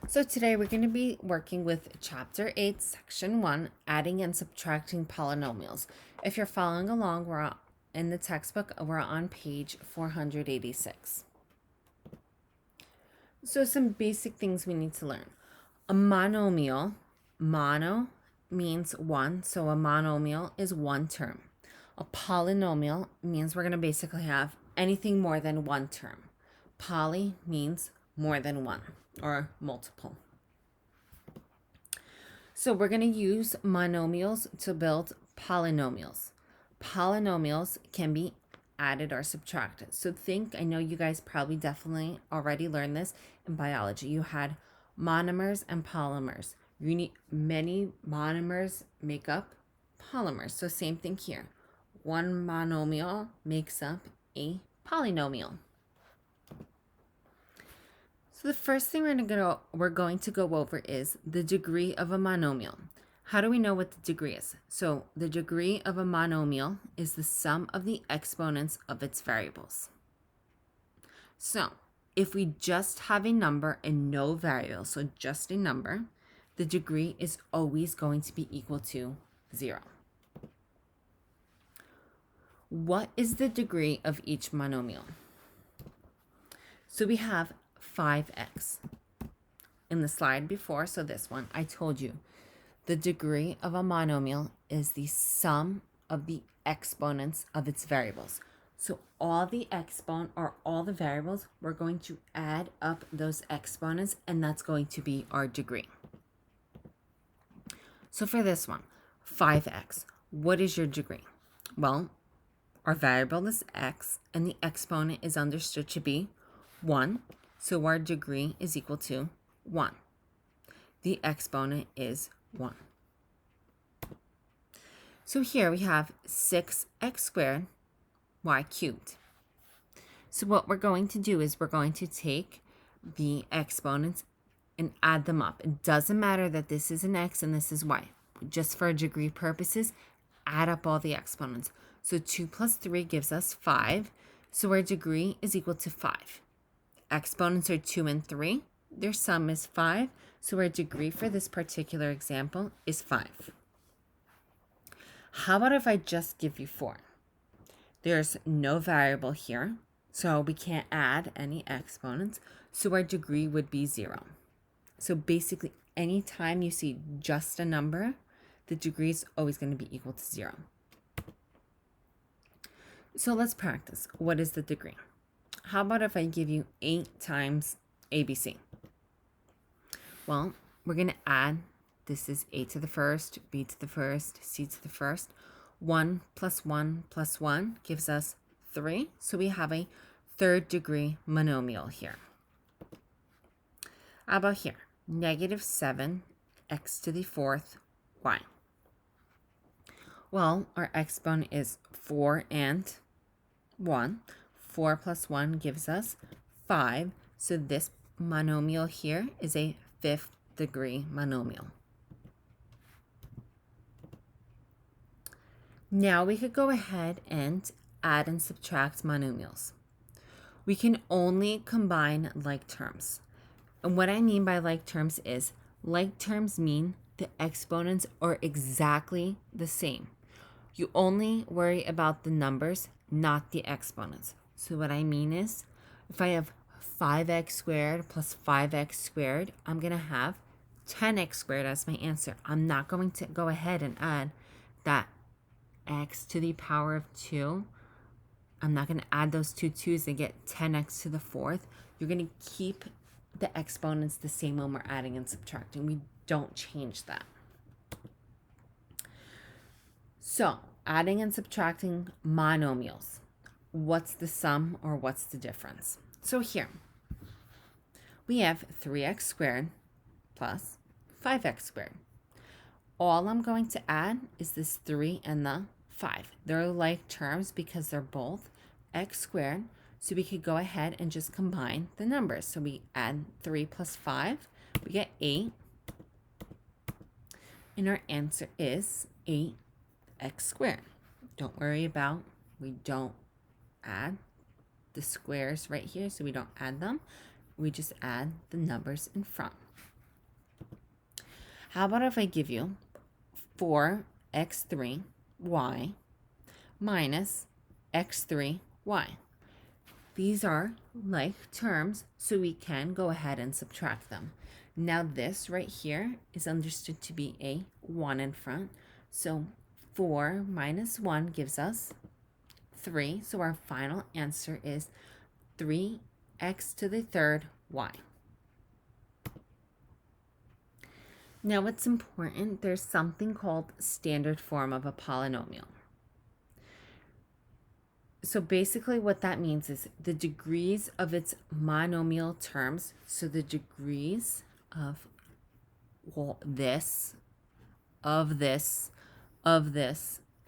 So today we're going to be working with Chapter 8, Section 1, Adding and Subtracting Polynomials. If you're following along, in the textbook, we're on page 486. So some basic things we need to learn. A monomial, mono means one, so a monomial is one term. A polynomial means we're going to basically have anything more than one term. Poly means more than one or multiple. So we're going to use monomials to build polynomials. Polynomials can be added or subtracted. So I know you guys probably definitely already learned this in biology. You had monomers and polymers. Many monomers make up polymers. So same thing here. One monomial makes up a polynomial. So the first thing we're going to go over is the degree of a monomial. How do we know what the degree is? So the degree of a monomial is the sum of the exponents of its variables. So if we just have a number and no variable, so just a number, the degree is always going to be equal to 0. What is the degree of each monomial? So we have 5x. In the slide before, so this one, I told you the degree of a monomial is the sum of the exponents of its variables. So all the variables, we're going to add up those exponents, and that's going to be our degree. So for this one, 5x, what is your degree? Well, our variable is x, and the exponent is understood to be 1. So our degree is equal to 1. The exponent is 1. So here we have 6x squared, y cubed. So what we're going to do is we're going to take the exponents and add them up. It doesn't matter that this is an x and this is y. Just for degree purposes, add up all the exponents. So 2 plus 3 gives us 5. So our degree is equal to 5. Exponents are 2 and 3. Their sum is 5. So our degree for this particular example is 5. How about if I just give you 4? There's no variable here, so we can't add any exponents. So our degree would be 0. So basically, anytime you see just a number, the degree is always going to be equal to 0. So let's practice. What is the degree? How about if I give you 8 times ABC? Well, we're going to add, this is a to the first, b to the first, c to the first. 1 plus 1 plus 1 gives us 3. So we have a third degree monomial here. How about here? Negative 7, x to the fourth, y. Well, our exponent is 4 and 1. 4 plus 1 gives us 5. So this monomial here is a 5th degree monomial. Now we could go ahead and add and subtract monomials. We can only combine like terms. And what I mean by like terms is, like terms mean the exponents are exactly the same. You only worry about the numbers, not the exponents. So what I mean is, if I have 5x squared plus 5x squared, I'm going to have 10x squared as my answer. I'm not going to go ahead and add that x to the power of 2. I'm not going to add those two 2's and get 10x to the fourth. You're going to keep the exponents the same when we're adding and subtracting. We don't change that. So, adding and subtracting monomials. What's the sum or what's the difference? So here, we have 3x squared plus 5x squared. All I'm going to add is this 3 and the 5. They're like terms because they're both x squared. So we could go ahead and just combine the numbers. So we add 3 plus 5, we get 8. And our answer is 8x squared. Don't worry about, we don't add the squares right here, so we don't add them. We just add the numbers in front. How about if I give you 4x3y minus x3y? These are like terms, so we can go ahead and subtract them. Now this right here is understood to be a 1 in front. So 4 minus 1 gives us 3. So our final answer is 3x to the third y. Now it's important, there's something called standard form of a polynomial. So basically what that means is the degrees of its monomial terms, so the degrees of this,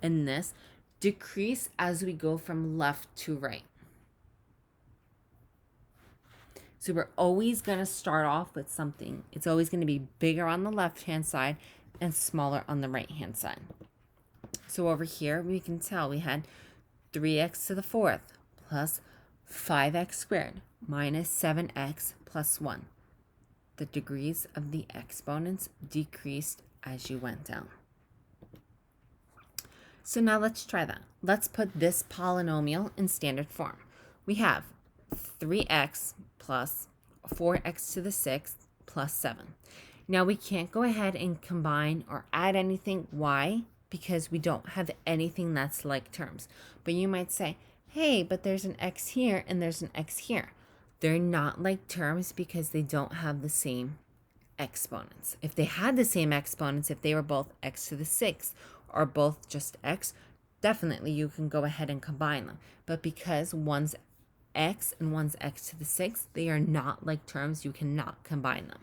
and this, decrease as we go from left to right. So we're always going to start off with something. It's always going to be bigger on the left-hand side and smaller on the right-hand side. So over here, we can tell we had 3x to the fourth plus 5x squared minus 7x plus 1. The degrees of the exponents decreased as you went down. So now let's try that. Let's put this polynomial in standard form. We have 3x plus 4x to the sixth plus 7. Now we can't go ahead and combine or add anything. Why? Because we don't have anything that's like terms. But you might say, hey, but there's an x here and there's an x here. They're not like terms because they don't have the same exponents. If they had the same exponents, if they were both x to the sixth or both just x, definitely you can go ahead and combine them. But because one's x and one's x to the sixth, they are not like terms, you cannot combine them.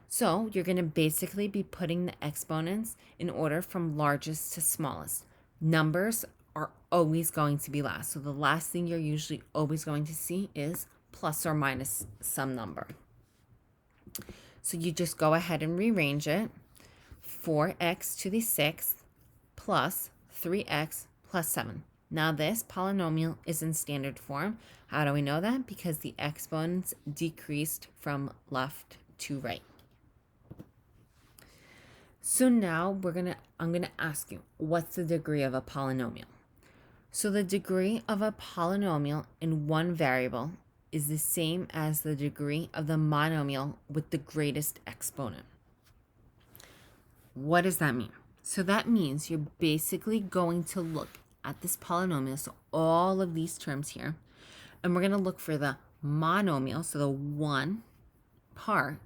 So you're going to basically be putting the exponents in order from largest to smallest. Numbers are always going to be last. So the last thing you're usually always going to see is plus or minus some number. So you just go ahead and rearrange it. 4x to the sixth plus 3x plus 7. Now this polynomial is in standard form. How do we know that? Because the exponents decreased from left to right. So now I'm gonna ask you, what's the degree of a polynomial? So the degree of a polynomial in one variable is the same as the degree of the monomial with the greatest exponent. What does that mean? So that means you're basically going to look at this polynomial, so all of these terms here, and we're going to look for the monomial, so the one part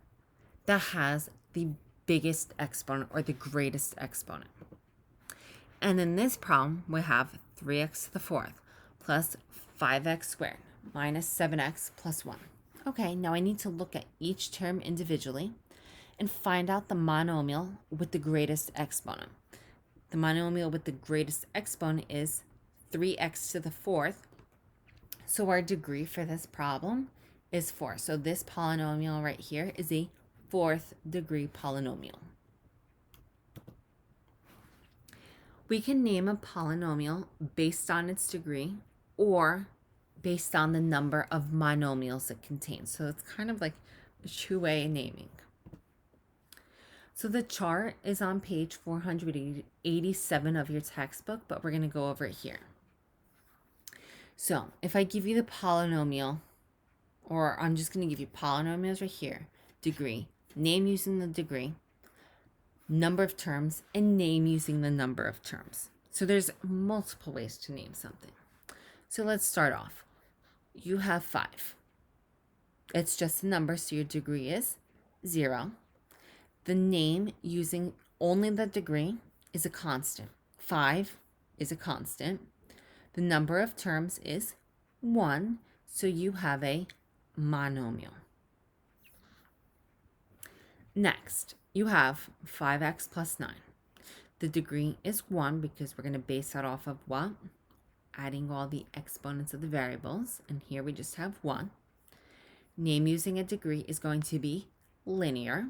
that has the biggest exponent or the greatest exponent. And in this problem, we have 3x to the fourth plus 5x squared minus 7x plus 1. Okay, now I need to look at each term individually and find out the monomial with the greatest exponent. The monomial with the greatest exponent is 3x to the fourth. So our degree for this problem is 4. So this polynomial right here is a fourth degree polynomial. We can name a polynomial based on its degree or based on the number of monomials it contains. So it's kind of like a two-way naming. So the chart is on page 487 of your textbook, but we're going to go over it here. So if I give you the polynomial, or I'm just going to give you polynomials right here, degree, name using the degree, number of terms, and name using the number of terms. So there's multiple ways to name something. So let's start off. You have 5. It's just a number, so your degree is 0. The name using only the degree is a constant. 5 is a constant. The number of terms is 1, so you have a monomial. Next, you have 5x plus 9. The degree is 1 because we're going to base that off of what? Adding all the exponents of the variables, and here we just have 1. Name using a degree is going to be linear.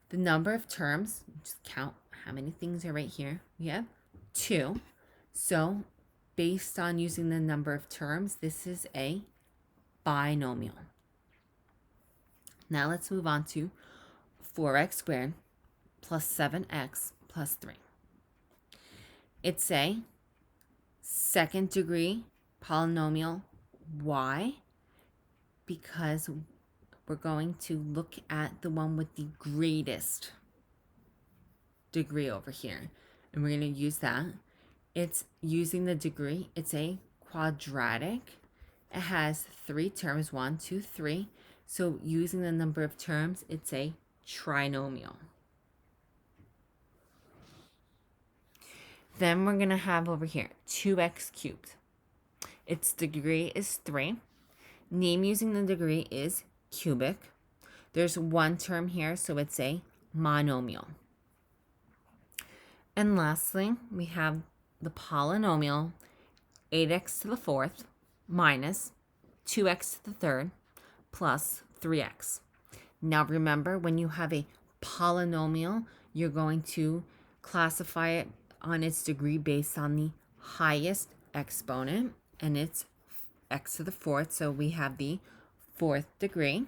The number of terms, just count how many things are right here. We have 2. So based on using the number of terms, this is a binomial. Now let's move on to 4x squared plus 7x plus 3. It's a second degree polynomial. Why? Because we're going to look at the one with the greatest degree over here, and we're going to use that. It's using the degree. It's a quadratic. It has 3 terms, 1, 2, 3. So using the number of terms, it's a trinomial. Then we're going to have over here 2x cubed. Its degree is 3. Name using the degree is cubic. There's 1 term here, so it's a monomial. And lastly, we have the polynomial 8x to the 4th minus 2x to the 3rd plus 3x. Now remember, when you have a polynomial, you're going to classify it on its degree based on the highest exponent, and it's x to the 4th, so we have the 4th degree.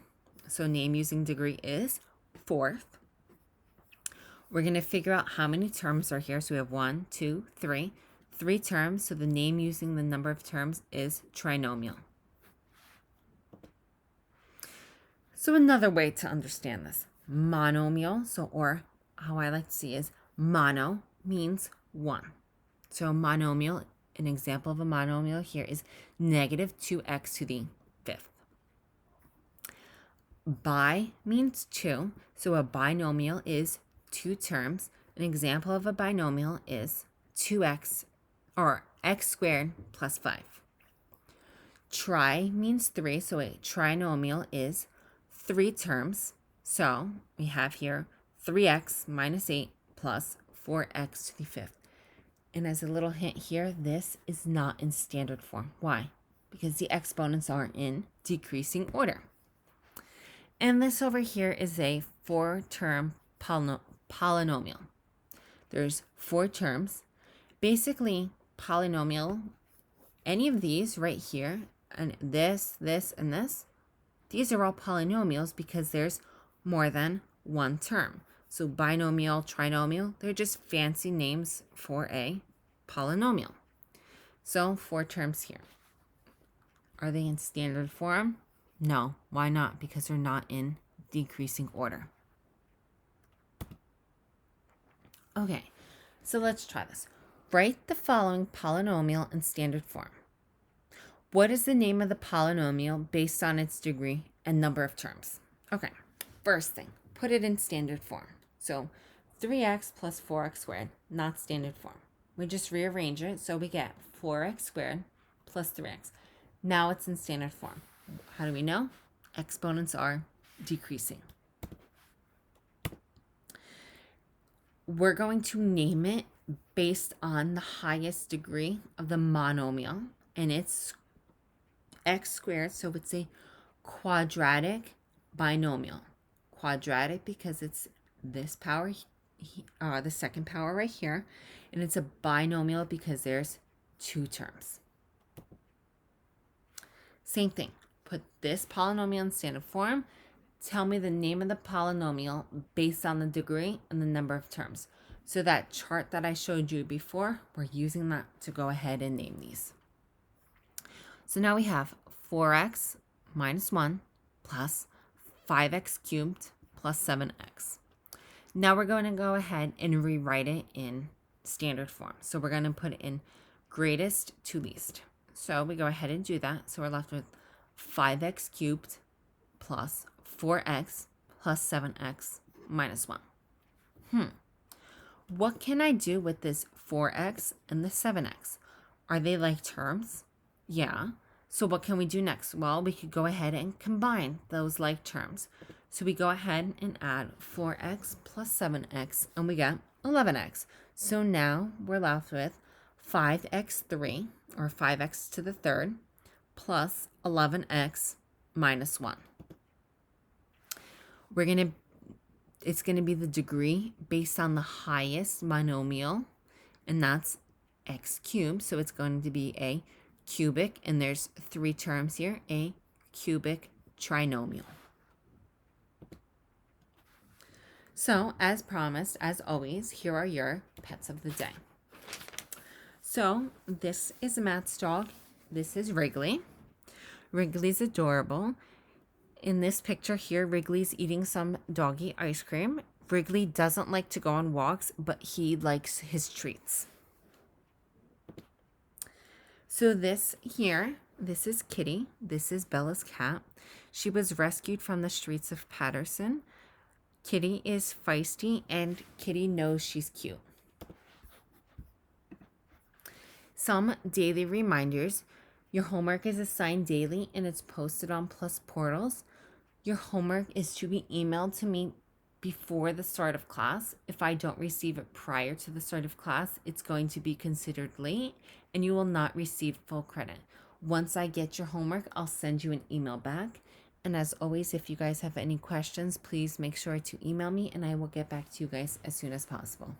So name using degree is 4th. We're going to figure out how many terms are here. So we have 1, 2, 3. 3 terms, so the name using the number of terms is trinomial. So another way to understand this, monomial, or how I like to see is mono means 1. So monomial, an example of a monomial here is negative 2x to the 5th. Bi means 2, so a binomial is 2 terms. An example of a binomial is 2x or x squared plus 5. Tri means 3, so a trinomial is 3 terms. So we have here 3x minus 8 plus 4x to the 5th. And as a little hint here, this is not in standard form. Why? Because the exponents are in decreasing order. And this over here is a 4-term polynomial. There's 4 terms. Basically, polynomial, any of these right here, and this, and this, these are all polynomials because there's more than 1 term. So binomial, trinomial, they're just fancy names for a polynomial. So 4 terms here. Are they in standard form? No. Why not? Because they're not in decreasing order. Okay, so let's try this. Write the following polynomial in standard form. What is the name of the polynomial based on its degree and number of terms? Okay, first thing, put it in standard form. So 3x plus 4x squared, not standard form. We just rearrange it so we get 4x squared plus 3x. Now it's in standard form. How do we know? Exponents are decreasing. We're going to name it based on the highest degree of the monomial, and it's x squared, so it's a quadratic binomial. Quadratic because it's this power, the second power right here, and it's a binomial because there's 2 terms. Same thing. Put this polynomial in standard form. Tell me the name of the polynomial based on the degree and the number of terms. So that chart that I showed you before, we're using that to go ahead and name these. So now we have 4x minus 1 plus 5x cubed plus 7x. Now we're going to go ahead and rewrite it in standard form. So we're going to put it in greatest to least. So we go ahead and do that. So we're left with 5x cubed plus 4x plus 7x minus 1. What can I do with this 4x and the 7x? Are they like terms? Yeah. So what can we do next? Well, we could go ahead and combine those like terms. So we go ahead and add 4x plus 7x, and we get 11x. So now we're left with 5x3, or 5x to the 3rd, plus 11x minus 1. It's going to be the degree based on the highest monomial, and that's x cubed. So it's going to be a cubic, and there's 3 terms here, a cubic trinomial. So, as promised, as always, here are your pets of the day. So, this is Matt's dog. This is Wrigley. Wrigley's adorable. In this picture here, Wrigley's eating some doggy ice cream. Wrigley doesn't like to go on walks, but he likes his treats. So this is Kitty. This is Bella's cat. She was rescued from the streets of Patterson. Kitty is feisty and Kitty knows she's cute. Some daily reminders. Your homework is assigned daily and it's posted on Plus Portals. Your homework is to be emailed to me before the start of class. If I don't receive it prior to the start of class, it's going to be considered late and you will not receive full credit. Once I get your homework, I'll send you an email back. And as always, if you guys have any questions, please make sure to email me and I will get back to you guys as soon as possible.